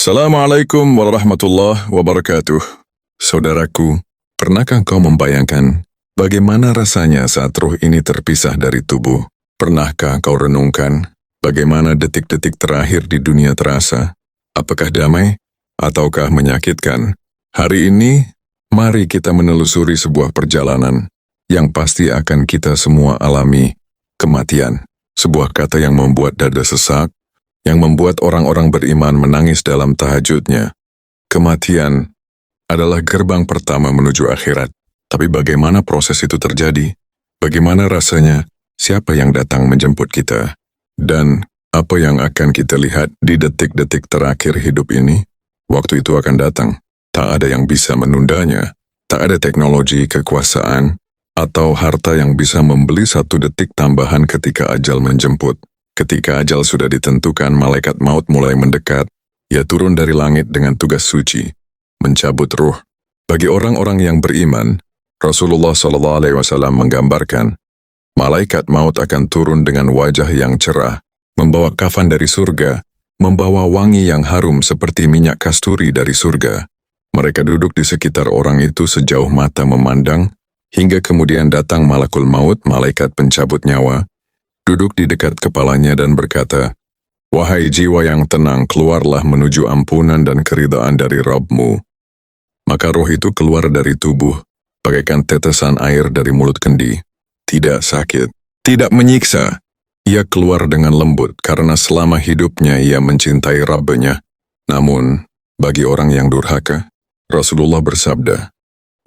Assalamualaikum warahmatullahi wabarakatuh. Saudaraku, pernahkah kau membayangkan bagaimana rasanya saat ruh ini terpisah dari tubuh? Pernahkah kau renungkan bagaimana detik-detik terakhir di dunia terasa? Apakah damai ataukah menyakitkan? Hari ini, mari kita menelusuri sebuah perjalanan yang pasti akan kita semua alami, kematian. Sebuah kata yang membuat dada sesak, yang membuat orang-orang beriman menangis dalam tahajudnya. Kematian adalah gerbang pertama menuju akhirat. Tapi bagaimana proses itu terjadi? Bagaimana rasanya? Siapa yang datang menjemput kita? Dan apa yang akan kita lihat di detik-detik terakhir hidup ini? Waktu itu akan datang. Tak ada yang bisa menundanya. Tak ada teknologi, kekuasaan, atau harta yang bisa membeli 1 detik tambahan ketika ajal menjemput. Ketika ajal sudah ditentukan, malaikat maut mulai mendekat. Ia turun dari langit dengan tugas suci, mencabut ruh. Bagi orang-orang yang beriman, Rasulullah SAW menggambarkan, malaikat maut akan turun dengan wajah yang cerah, membawa kafan dari surga, membawa wangi yang harum seperti minyak kasturi dari surga. Mereka duduk di sekitar orang itu sejauh mata memandang, hingga kemudian datang malakul maut, malaikat pencabut nyawa, duduk di dekat kepalanya dan berkata, "Wahai jiwa yang tenang, keluarlah menuju ampunan dan keridaan dari Rabb-Mu." Maka roh itu keluar dari tubuh, bagaikan tetesan air dari mulut kendi. Tidak sakit, tidak menyiksa. Ia keluar dengan lembut karena selama hidupnya ia mencintai Rabb-Nya. Namun, bagi orang yang durhaka, Rasulullah bersabda,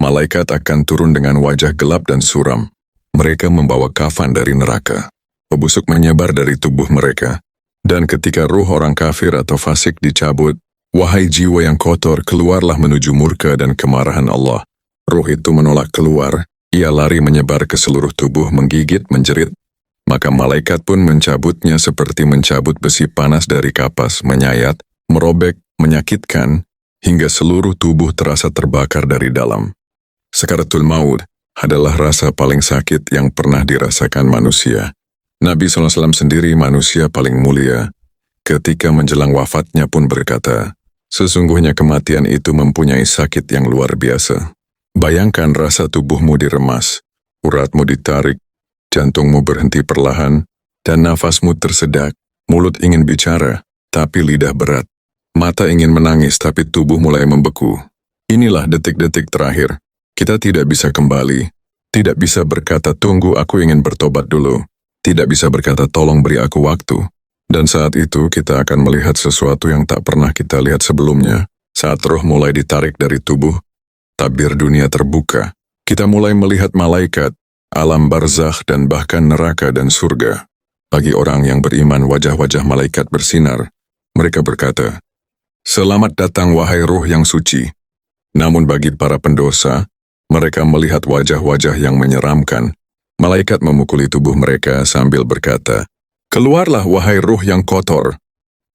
malaikat akan turun dengan wajah gelap dan suram. Mereka membawa kafan dari neraka. Pebusuk menyebar dari tubuh mereka. Dan ketika ruh orang kafir atau fasik dicabut, wahai jiwa yang kotor, keluarlah menuju murka dan kemarahan Allah. Ruh itu menolak keluar, ia lari menyebar ke seluruh tubuh, menggigit, menjerit. Maka malaikat pun mencabutnya seperti mencabut besi panas dari kapas, menyayat, merobek, menyakitkan, hingga seluruh tubuh terasa terbakar dari dalam. Sakaratul maut adalah rasa paling sakit yang pernah dirasakan manusia. Nabi SAW sendiri manusia paling mulia, ketika menjelang wafatnya pun berkata, sesungguhnya kematian itu mempunyai sakit yang luar biasa. Bayangkan rasa tubuhmu diremas, uratmu ditarik, jantungmu berhenti perlahan, dan nafasmu tersedak, mulut ingin bicara, tapi lidah berat. Mata ingin menangis, tapi tubuh mulai membeku. Inilah detik-detik terakhir. Kita tidak bisa kembali, tidak bisa berkata, tunggu, aku ingin bertobat dulu. Tidak bisa berkata, tolong beri aku waktu. Dan saat itu kita akan melihat sesuatu yang tak pernah kita lihat sebelumnya. Saat roh mulai ditarik dari tubuh, tabir dunia terbuka. Kita mulai melihat malaikat, alam barzakh, dan bahkan neraka dan surga. Bagi orang yang beriman, wajah-wajah malaikat bersinar. Mereka berkata, selamat datang wahai ruh yang suci. Namun bagi para pendosa, mereka melihat wajah-wajah yang menyeramkan. Malaikat memukuli tubuh mereka sambil berkata, keluarlah wahai ruh yang kotor.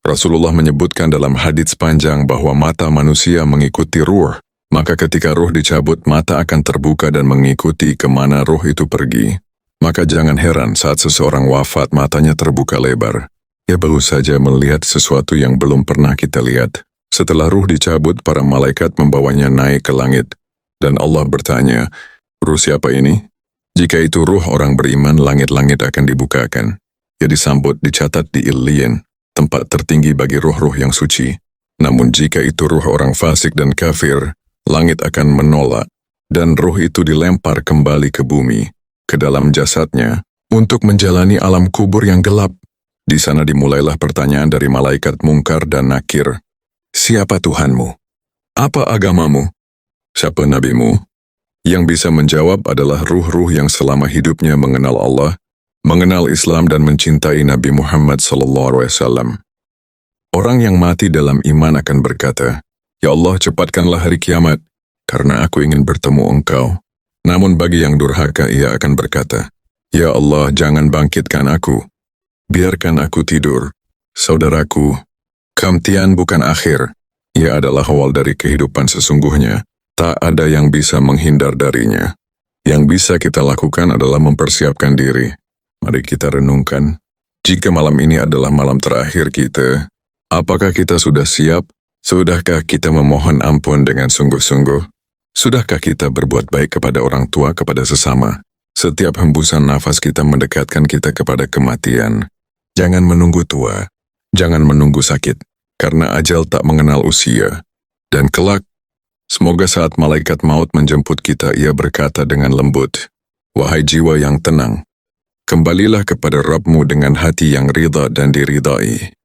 Rasulullah menyebutkan dalam hadits panjang bahwa mata manusia mengikuti ruh, maka ketika ruh dicabut, mata akan terbuka dan mengikuti kemana ruh itu pergi. Maka jangan heran saat seseorang wafat matanya terbuka lebar. Ia baru saja melihat sesuatu yang belum pernah kita lihat. Setelah ruh dicabut, para malaikat membawanya naik ke langit. Dan Allah bertanya, ruh siapa ini? Jika itu ruh orang beriman, langit-langit akan dibukakan. Ia disambut, dicatat di Illiyin, tempat tertinggi bagi ruh-ruh yang suci. Namun jika itu ruh orang fasik dan kafir, langit akan menolak, dan ruh itu dilempar kembali ke bumi, ke dalam jasadnya, untuk menjalani alam kubur yang gelap. Di sana dimulailah pertanyaan dari malaikat Mungkar dan Nakir. Siapa Tuhanmu? Apa agamamu? Siapa nabimu? Yang bisa menjawab adalah ruh-ruh yang selama hidupnya mengenal Allah, mengenal Islam dan mencintai Nabi Muhammad SAW. Orang yang mati dalam iman akan berkata, ya Allah, cepatkanlah hari kiamat, karena aku ingin bertemu Engkau. Namun bagi yang durhaka, ia akan berkata, ya Allah, jangan bangkitkan aku. Biarkan aku tidur. Saudaraku, kematian bukan akhir. Ia adalah awal dari kehidupan sesungguhnya. Tak ada yang bisa menghindar darinya. Yang bisa kita lakukan adalah mempersiapkan diri. Mari kita renungkan. Jika malam ini adalah malam terakhir kita, apakah kita sudah siap Sudahkah kita memohon ampun dengan sungguh-sungguh? Sudahkah kita berbuat baik kepada orang tua, kepada sesama? Setiap hembusan nafas kita mendekatkan kita kepada kematian. Jangan menunggu tua, jangan menunggu sakit, karena ajal tak mengenal usia. Dan kelak, semoga saat malaikat maut menjemput kita, ia berkata dengan lembut, "Wahai jiwa yang tenang, kembalilah kepada Rabb-Mu dengan hati yang ridha dan diridai."